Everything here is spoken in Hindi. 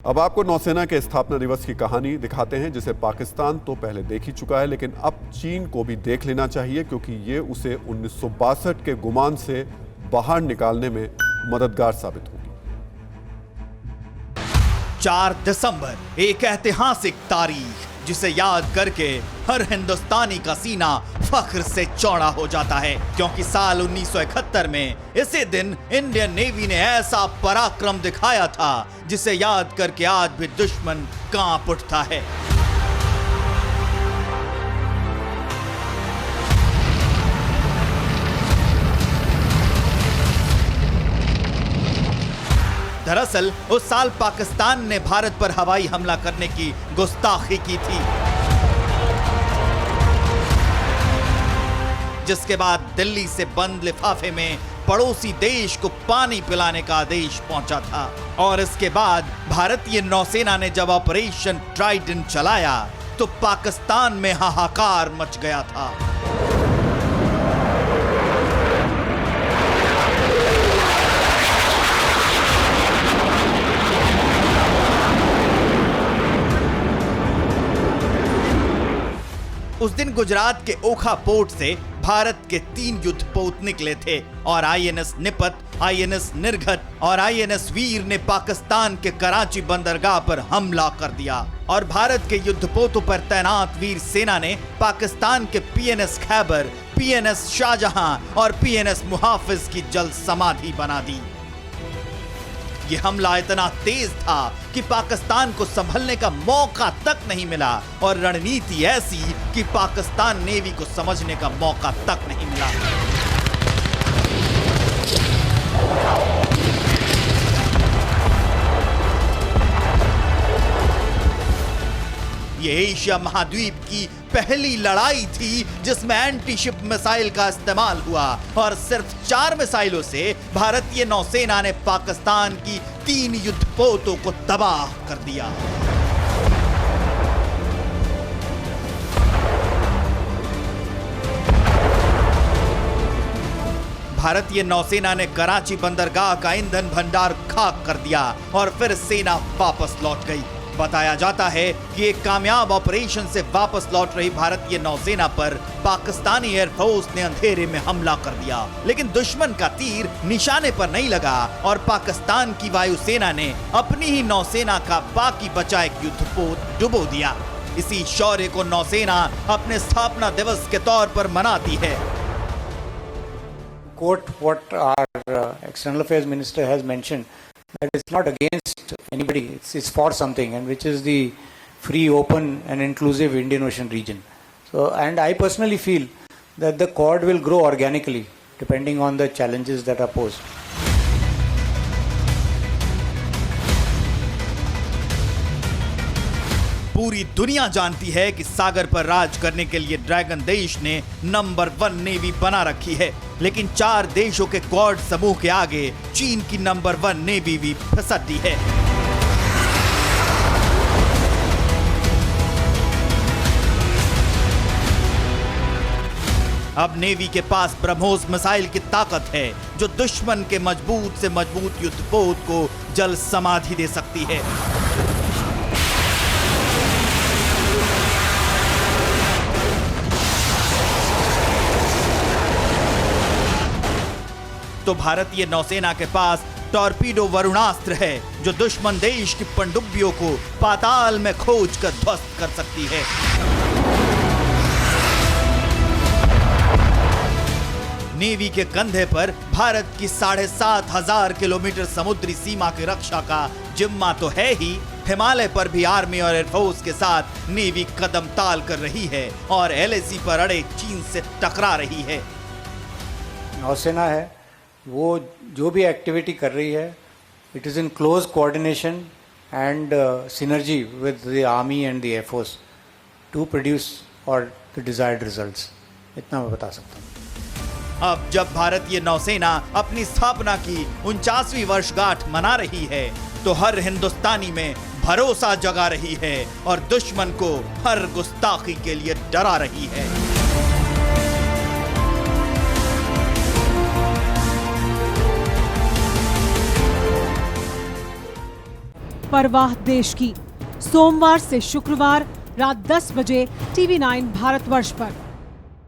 अब आपको नौसेना के स्थापना दिवस की कहानी दिखाते हैं, जिसे पाकिस्तान तो पहले देख ही चुका है, लेकिन अब चीन को भी देख लेना चाहिए, क्योंकि ये उसे 1962 के गुमान से बाहर निकालने में मददगार साबित होगी। 4 दिसंबर एक ऐतिहासिक तारीख जिसे याद करके हर हिंदुस्तानी का सीना फख्र से चौड़ा हो जाता है, क्योंकि साल 1971 में इसी दिन इंडियन नेवी ने ऐसा पराक्रम दिखाया था जिसे याद करके आज भी दुश्मन कांप उठता है। दरअसल उस साल पाकिस्तान ने भारत पर हवाई हमला करने की गुस्ताखी की थी, जिसके बाद दिल्ली से बंद लिफाफे में पड़ोसी देश को पानी पिलाने का आदेश पहुंचा था। और इसके बाद भारतीय नौसेना ने जब ऑपरेशन ट्राइडेंट चलाया तो पाकिस्तान में हाहाकार मच गया था। उस दिन गुजरात के ओखा पोर्ट से भारत के 3 युद्धपोत निकले थे और आईएनएस निपत, आईएनएस निर्घट और आईएनएस वीर ने पाकिस्तान के कराची बंदरगाह पर हमला कर दिया। और भारत के युद्धपोतों पर तैनात वीर सेना ने पाकिस्तान के पीएनएस खैबर, पीएनएस शाहजहां और पीएनएस मुहाफिज की जल समाधि बना दी। ये हमला इतना तेज था कि पाकिस्तान को संभलने का मौका तक नहीं मिला और रणनीति ऐसी कि पाकिस्तान नेवी को समझने का मौका तक नहीं मिला। ये एशिया महाद्वीप की पहली लड़ाई थी जिसमें एंटी शिप मिसाइल का इस्तेमाल हुआ और सिर्फ 4 मिसाइलों से भारतीय नौसेना ने पाकिस्तान की 3 युद्धपोतों को तबाह कर दिया। भारतीय नौसेना ने कराची बंदरगाह का ईंधन भंडार खाक कर दिया और फिर सेना वापस लौट गई। बताया जाता है कि एक कामयाब ऑपरेशन से वापस लौट रही भारतीय नौसेना पर पाकिस्तानी एयरफोर्स ने अंधेरे में हमला कर दिया, लेकिन दुश्मन का तीर निशाने पर नहीं लगा और पाकिस्तान की वायुसेना ने अपनी ही नौसेना का बाकी बचा एक युद्धपोत डुबो दिया। इसी शौर्य को नौसेना अपने स्थापना दिवस के तौर पर मनाती है। Quote what our external affairs minister has mentioned, that it's not against anybody, it's for something, and which is the free, open and inclusive Indian Ocean region. So, and I personally feel that the Quad will grow organically depending on the challenges that are posed. पूरी दुनिया जानती है कि सागर पर राज करने के लिए ड्रैगन देश ने नंबर 1 नेवी बना रखी है, लेकिन 4 देशों के क्वाड समूह के आगे चीन की नंबर 1 नेवी भी फिसलती है। अब नेवी के पास ब्रह्मोस मिसाइल की ताकत है जो दुश्मन के मजबूत से मजबूत युद्धपोत को जल समाधि दे सकती है। तो भारतीय नौसेना के पास टॉर्पीडो वरुणास्त्र है जो दुश्मन देश की पनडुब्बियों को पाताल में खोज कर ध्वस्त कर सकती है। नेवी के कंधे पर भारत की 7,500 किलोमीटर समुद्री सीमा की रक्षा का जिम्मा तो है ही, हिमालय पर भी आर्मी और एयरफोर्स के साथ नेवी कदम ताल कर रही है और एलएसी पर अड़े चीन से टकरा रही है। नौसेना है वो जो भी एक्टिविटी कर रही है, it is in close coordination and synergy with the army and the air force to produce और द डिजायर्ड रिजल्ट्स। इतना मैं बता सकता हूँ। अब जब भारतीय नौसेना अपनी स्थापना की 49वीं वर्षगांठ मना रही है तो हर हिंदुस्तानी में भरोसा जगा रही है और दुश्मन को हर गुस्ताखी के लिए डरा रही है। परवाह देश की। सोमवार से शुक्रवार रात 10 बजे TV9 भारतवर्ष पर।